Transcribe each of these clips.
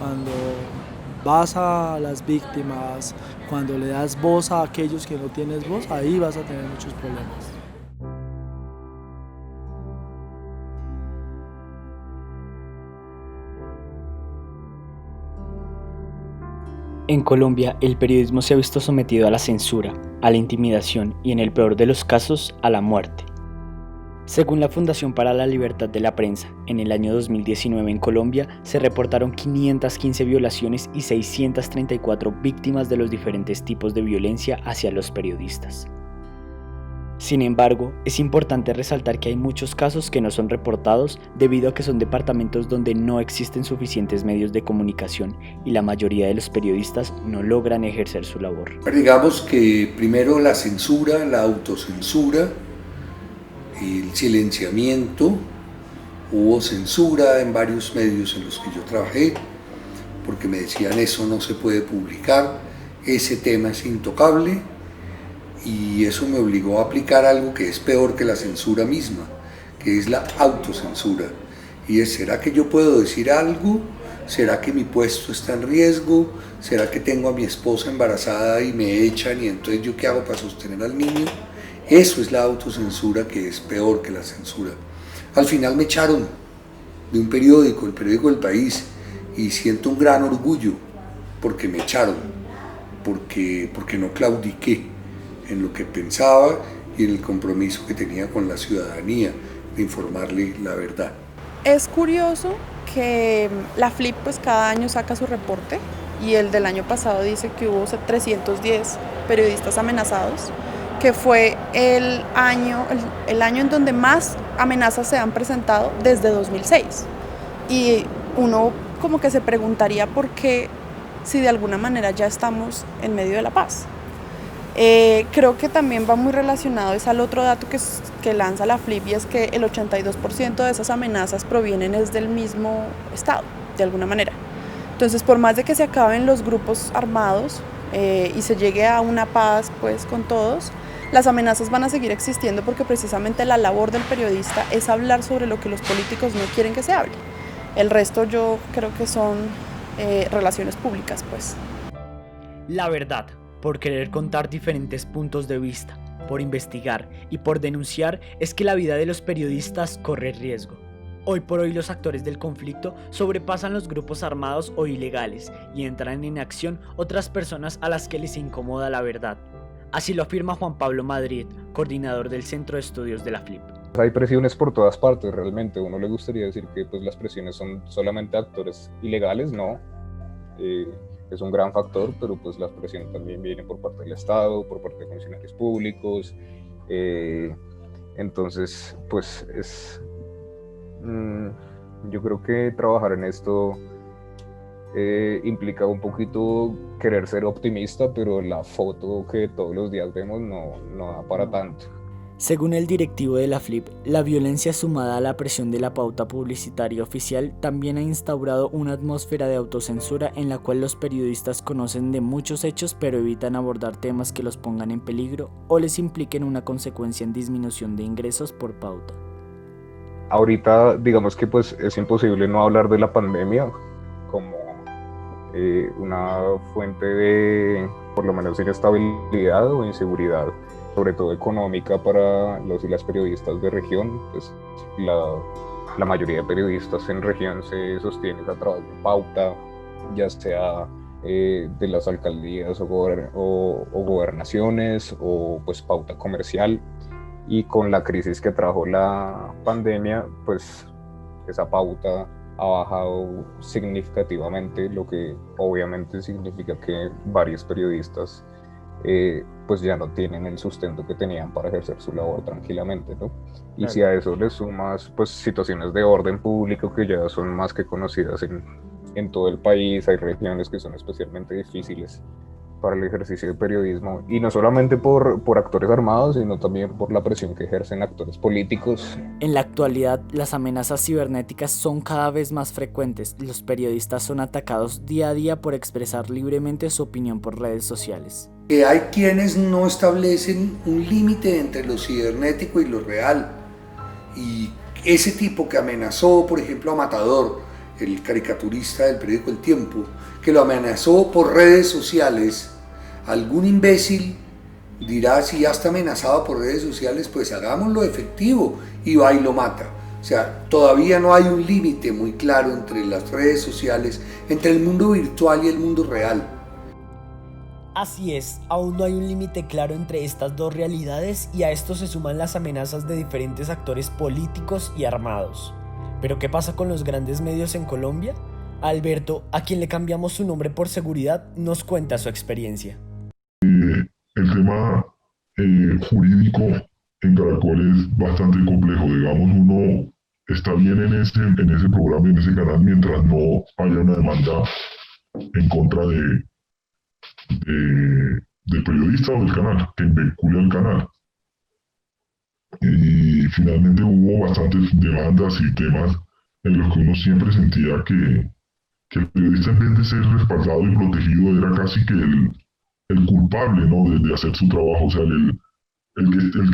Cuando vas a las víctimas, cuando le das voz a aquellos que no tienes voz, ahí vas a tener muchos problemas. En Colombia, el periodismo se ha visto sometido a la censura, a la intimidación y, en el peor de los casos, a la muerte. Según la Fundación para la Libertad de la Prensa, en el año 2019 en Colombia se reportaron 515 violaciones y 634 víctimas de los diferentes tipos de violencia hacia los periodistas. Sin embargo, es importante resaltar que hay muchos casos que no son reportados debido a que son departamentos donde no existen suficientes medios de comunicación y la mayoría de los periodistas no logran ejercer su labor. Digamos que primero la censura, la autocensura, el silenciamiento. Hubo censura en varios medios en los que yo trabajé porque me decían eso no se puede publicar, ese tema es intocable. Y eso me obligó a aplicar algo que es peor que la censura misma, que es la autocensura. Y es, ¿será que yo puedo decir algo? ¿Será que mi puesto está en riesgo? ¿Será que tengo a mi esposa embarazada y me echan y entonces yo qué hago para sostener al niño? Eso es la autocensura, que es peor que la censura. Al final me echaron de un periódico, el periódico El País, y siento un gran orgullo porque me echaron, porque no claudiqué en lo que pensaba y en el compromiso que tenía con la ciudadanía de informarle la verdad. Es curioso que la FLIP pues cada año saca su reporte y el del año pasado dice que hubo 310 periodistas amenazados, que fue el año en donde más amenazas se han presentado desde 2006. Y uno como que se preguntaría por qué, si de alguna manera ya estamos en medio de la paz. Creo que también va muy relacionado es al otro dato que lanza la FLIP, y es que el 82% de esas amenazas provienen es del mismo Estado, de alguna manera. Entonces, por más de que se acaben los grupos armados y se llegue a una paz pues con todos, las amenazas van a seguir existiendo porque precisamente la labor del periodista es hablar sobre lo que los políticos no quieren que se hable. El resto yo creo que son relaciones públicas, pues. La verdad, por querer contar diferentes puntos de vista, por investigar y por denunciar, es que la vida de los periodistas corre riesgo. Hoy por hoy los actores del conflicto sobrepasan los grupos armados o ilegales y entran en acción otras personas a las que les incomoda la verdad. Así lo afirma Juan Pablo Madrid, coordinador del Centro de Estudios de la FLIP. Hay presiones por todas partes realmente. A uno le gustaría decir que pues, las presiones son solamente actores ilegales, no. Es un gran factor, pero pues las presiones también vienen por parte del Estado, por parte de funcionarios públicos. Entonces, pues yo creo que trabajar en esto implica un poquito querer ser optimista, pero la foto que todos los días vemos no da para tanto. Según el directivo de la FLIP, la violencia sumada a la presión de la pauta publicitaria oficial también ha instaurado una atmósfera de autocensura en la cual los periodistas conocen de muchos hechos pero evitan abordar temas que los pongan en peligro o les impliquen una consecuencia en disminución de ingresos por pauta. Ahorita digamos que pues es imposible no hablar de la pandemia como una fuente de por lo menos inestabilidad o inseguridad, sobre todo económica para los y las periodistas de región. Pues la mayoría de periodistas en región se sostienen a través de pauta, ya sea de las alcaldías o gobernaciones o pues pauta comercial, y con la crisis que trajo la pandemia pues esa pauta ha bajado significativamente, lo que obviamente significa que varios periodistas pues ya no tienen el sustento que tenían para ejercer su labor tranquilamente, ¿no? Y claro, si a eso le sumas pues situaciones de orden público que ya son más que conocidas en todo el país, hay regiones que son especialmente difíciles para el ejercicio de periodismo, y no solamente por actores armados, sino también por la presión que ejercen actores políticos. En la actualidad, las amenazas cibernéticas son cada vez más frecuentes. Los periodistas son atacados día a día por expresar libremente su opinión por redes sociales. Hay quienes no establecen un límite entre lo cibernético y lo real. Y ese tipo que amenazó, por ejemplo, a Matador, el caricaturista del periódico El Tiempo, que lo amenazó por redes sociales. Algún imbécil dirá, si ya está amenazado por redes sociales, pues hagámoslo efectivo, y va y lo mata. O sea, todavía no hay un límite muy claro entre las redes sociales, entre el mundo virtual y el mundo real. Así es, aún no hay un límite claro entre estas dos realidades y a esto se suman las amenazas de diferentes actores políticos y armados. ¿Pero qué pasa con los grandes medios en Colombia? Alberto, a quien le cambiamos su nombre por seguridad, nos cuenta su experiencia. El tema jurídico en Caracol es bastante complejo. Digamos, uno está bien en ese programa, en ese canal, mientras no haya una demanda en contra del periodista o del canal, que vincule al canal. Y finalmente hubo bastantes demandas y temas en los que uno siempre sentía que el periodista, en vez de ser respaldado y protegido, era casi que el culpable, ¿no?, de hacer su trabajo. O sea, el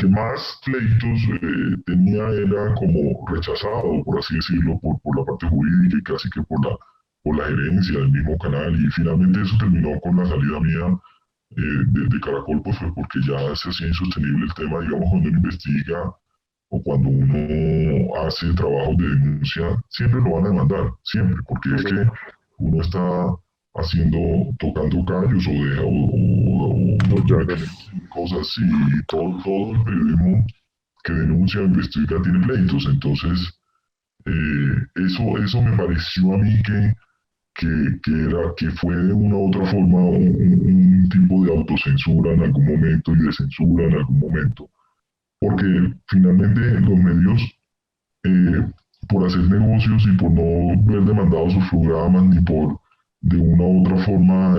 que más pleitos tenía era como rechazado, por así decirlo, por la parte jurídica y casi que por la gerencia del mismo canal. Y finalmente eso terminó con la salida mía de Caracol, pues fue porque ya se hacía insostenible el tema. Digamos, cuando uno investiga o cuando uno hace trabajos de denuncia, siempre lo van a demandar, siempre, porque es que uno está tocando callos o cosas así. Todo el periodismo que denuncia o investiga tiene pleitos. Entonces, eso me pareció a mí que fue de una u otra forma un tipo de autocensura en algún momento y de censura en algún momento. Porque finalmente los medios, por hacer negocios y por no ver demandados sus programas, ni por de una u otra forma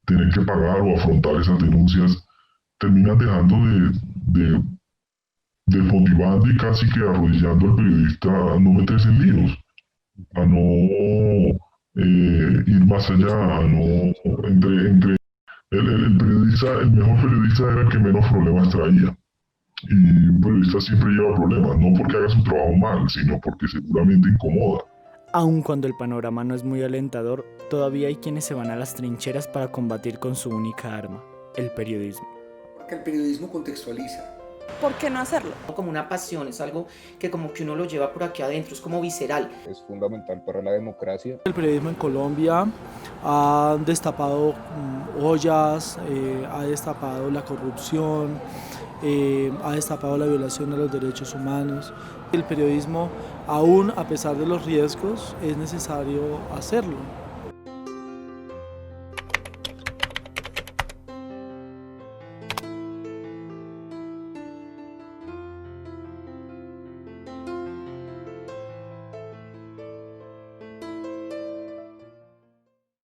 tener que pagar o afrontar esas denuncias, terminan dejando desmotivando y casi que arrodillando al periodista a no meterse en líos, a no ir más allá, a no entre el periodista, el mejor periodista era el que menos problemas traía. Y un periodista siempre lleva problemas, no porque haga su trabajo mal, sino porque seguramente incomoda. Aun cuando el panorama no es muy alentador, todavía hay quienes se van a las trincheras para combatir con su única arma, el periodismo. Porque el periodismo contextualiza. ¿Por qué no hacerlo? Como una pasión, es algo que como que uno lo lleva por aquí adentro, es como visceral. Es fundamental para la democracia. El periodismo en Colombia ha destapado ollas, ha destapado la corrupción, ha destapado la violación de los derechos humanos. El periodismo, aún a pesar de los riesgos, es necesario hacerlo.